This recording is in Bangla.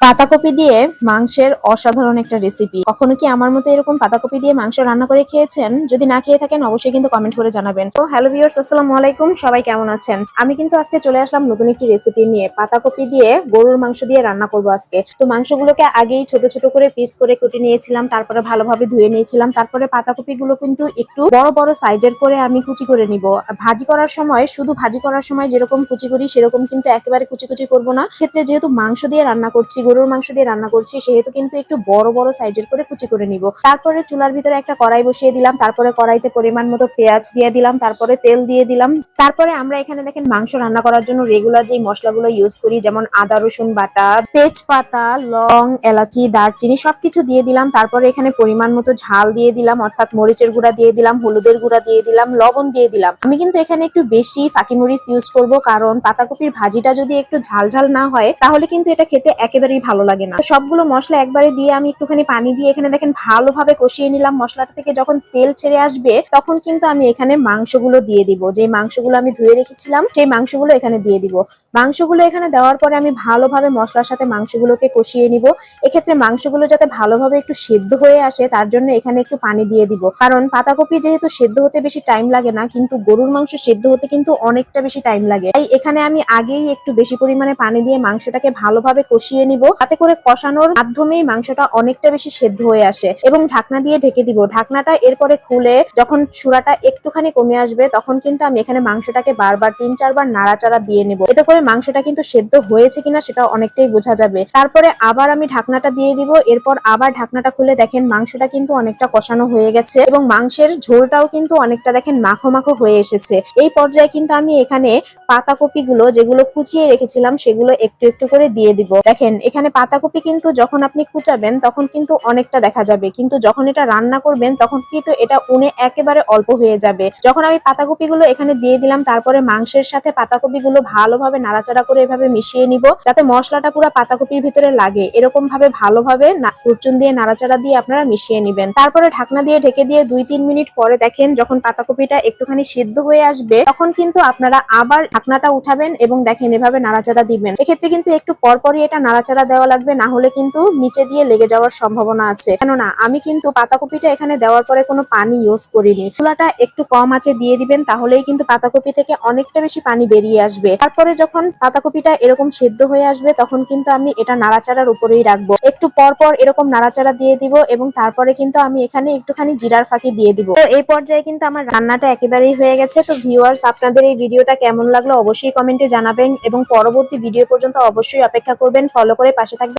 পাতাকপি দিয়ে মাংসের অসাধারণ একটা রেসিপি। কখনো কি আমার মতো এরকম পাতাকপি দিয়ে মাংস রান্না করে খেয়েছেন? যদি না খেয়ে থাকেন অবশ্যই কিন্তু কমেন্ট করে জানাবেন। তো হ্যালো ভিউয়ার্স, আসসালামু আলাইকুম, সবাই কেমন আছেন? আমি কিন্তু আজকে চলে আসলাম নতুন একটি রেসিপি নিয়ে। পাতাকপি দিয়ে গরুর মাংস দিয়ে রান্না করবো আজকে। তো মাংসগুলোকে আগেই ছোট ছোট করে পিস করে কেটে নিয়েছিলাম, তারপরে ভালোভাবে ধুয়ে নিয়েছিলাম। তারপরে পাতাকপি গুলো কিন্তু একটু বড় বড় সাইজের করে আমি কুচি করে নিব। ভাজি করার সময় শুধু ভাজি করার সময় যেরকম কুচি করি সেরকম কিন্তু একেবারে কুচি কুচি করবো না। ক্ষেত্রে যেহেতু মাংস দিয়ে রান্না করছি, গরুর মাংস দিয়ে রান্না করছি, সেহেতু কিন্তু একটু বড় বড় সাইজের করে কুচি করে নিব। তারপরে চুলার ভিতরে একটা কড়াই বসিয়ে দিলাম, তারপরে কড়াইতে পরিমাণ মতো পেঁয়াজ দিয়ে দিলাম, তারপরে তেল দিয়ে দিলাম। তারপরে আমরা এখানে দেখেন মাংস রান্না করার জন্য রেগুলার যে মশলাগুলো ইউজ করি, যেমন আদা রসুন বাটা, তেজপাতা, লং, এলাচি, দারচিনি সবকিছু দিয়ে দিলাম। তারপরে এখানে পরিমাণ মতো ঝাল দিয়ে দিলাম, অর্থাৎ মরিচের গুঁড়া দিয়ে দিলাম, হলুদের গুঁড়া দিয়ে দিলাম, লবণ দিয়ে দিলাম। আমি কিন্তু এখানে একটু বেশি ফাঁকি মরিচ ইউজ করব, কারণ পাতাকপির ভাজিটা যদি একটু ঝাল ঝাল না হয় তাহলে কিন্তু এটা খেতে একেবারেই ভালো লাগে না। সবগুলো মশলা একবারে দিয়ে আমি একটুখানি পানি দিয়ে এখানে দেখেন ভালোভাবে কষিয়ে নিলাম। মশলাটা থেকে যখন তেল ছেড়ে আসবে তখন কিন্তু আমি এখানে মাংসগুলো দিয়ে দিব। যে মাংসগুলো আমি ধুয়ে রেখেছিলাম সেই মাংসগুলো এখানে দিয়ে দিব। মাংসগুলো এখানে দেওয়ার পরে আমি ভালোভাবে মশলার সাথে মাংসগুলোকে কষিয়ে নিব। এক্ষেত্রে মাংসগুলো যাতে ভালোভাবে একটু সেদ্ধ হয়ে আসে তার জন্য এখানে একটু পানি দিয়ে দিব, কারণ পাতাকপি যেহেতু সেদ্ধ হতে বেশি টাইম লাগে না, কিন্তু গরুর মাংস সেদ্ধ হতে কিন্তু অনেকটা বেশি টাইম লাগে। তাই এখানে আমি আগেই একটু বেশি পরিমাণে পানি দিয়ে মাংসটাকে ভালোভাবে কষিয়ে নিব, তাতে করে কষানোর মাধ্যমেই মাংসটা অনেকটা বেশি সেদ্ধ হয়ে আসে। এবং ঢাকনা দিয়ে ঢেকে দিব। ঢাকনাটা এরপরে খুলে যখন চূড়াটা একটুখানি কমে আসবে তখন কিন্তু আমি এখানে মাংসটাকে বারবার 3-4 বার নাড়াচাড়া দিয়ে নেব। এতে করে মাংসটা কিন্তু সেদ্ধ হয়েছে কিনা সেটা অনেকটাই বোঝা যাবে। তারপরে আবার আমি ঢাকনাটা দিয়ে দিব। এরপর আবার ঢাকনাটা খুলে দেখেন মাংসটা কিন্তু অনেকটা কষানো হয়ে গেছে এবং মাংসের ঝোলটাও কিন্তু অনেকটা দেখেন মাখো মাখো হয়ে এসেছে। এই পর্যায়ে কিন্তু আমি এখানে পাতাকপি গুলো যেগুলো কুচিয়ে রেখেছিলাম সেগুলো একটু একটু করে দিয়ে দিব। দেখেন এখানে পাতাকপি কিন্তু যখন আপনি কুচাবেন তখন কিন্তু অনেকটা দেখা যাবে, কিন্তু যখন এটা রান্না করবেন তখন কিন্তু এটা উনে একেবারে অল্প হয়ে যাবে। যখন আমি পাতাকপি গুলো এখানে দিয়ে দিলাম, তারপরে মাংসের সাথে পাতাকপি গুলো ভালোভাবে নাড়াচাড়া করে এভাবে মিশিয়ে নিব, যাতে মশলাটা পুরো পাতাকপির ভিতরে লাগে। এরকম ভাবে ভালোভাবে কুরচুন দিয়ে নাড়াচাড়া দিয়ে আপনারা মিশিয়ে নিবেন। তারপরে ঢাকনা দিয়ে ঢেকে দিয়ে 2-3 মিনিট পরে দেখেন যখন পাতাকপিটা একটুখানি সিদ্ধ হয়ে আসবে তখন কিন্তু আপনারা আবার ঢাকনাটা উঠাবেন এবং দেখেন এভাবে নাড়াচাড়া দিবেন। এক্ষেত্রে কিন্তু একটু পরপরই এটা নাড়াচাড়া দেওয়া লাগবে, না হলে কিন্তু নিচে দিয়ে লেগে যাওয়ার সম্ভাবনা আছে। কেননা আমি কিন্তু পাতাকপিটা এখানে দেওয়ার পরে কোনো পানি ইউজ করিনি। চুলাটা একটু কম আঁচে দিয়ে দিবেন, তাহলেই কিন্তু পাতাকপি থেকে অনেকটা বেশি পানি বেরিয়ে আসবে। তারপরে যখন পাতাকপিটা এরকম সেদ্ধ হয়ে আসবে তখন কিন্তু আমি এটা নাড়াচাড়ার উপরেই রাখবো। একটু পরপর এরকম নাড়াচাড়া দিয়ে দিব এবং তারপরে কিন্তু আমি এখানে একটুখানি জিরার ফাঁকি দিয়ে দিব। তো এই পর্যায়ে কিন্তু আমার রান্নাটা একেবারেই হয়ে গেছে। তো ভিউয়ার্স, আপনাদের এই ভিডিওটা কেমন লাগলো অবশ্যই কমেন্টে জানাবেন এবং পরবর্তী ভিডিও পর্যন্ত অবশ্যই অপেক্ষা করবেন। ফলো করে পাশে থাকবেন।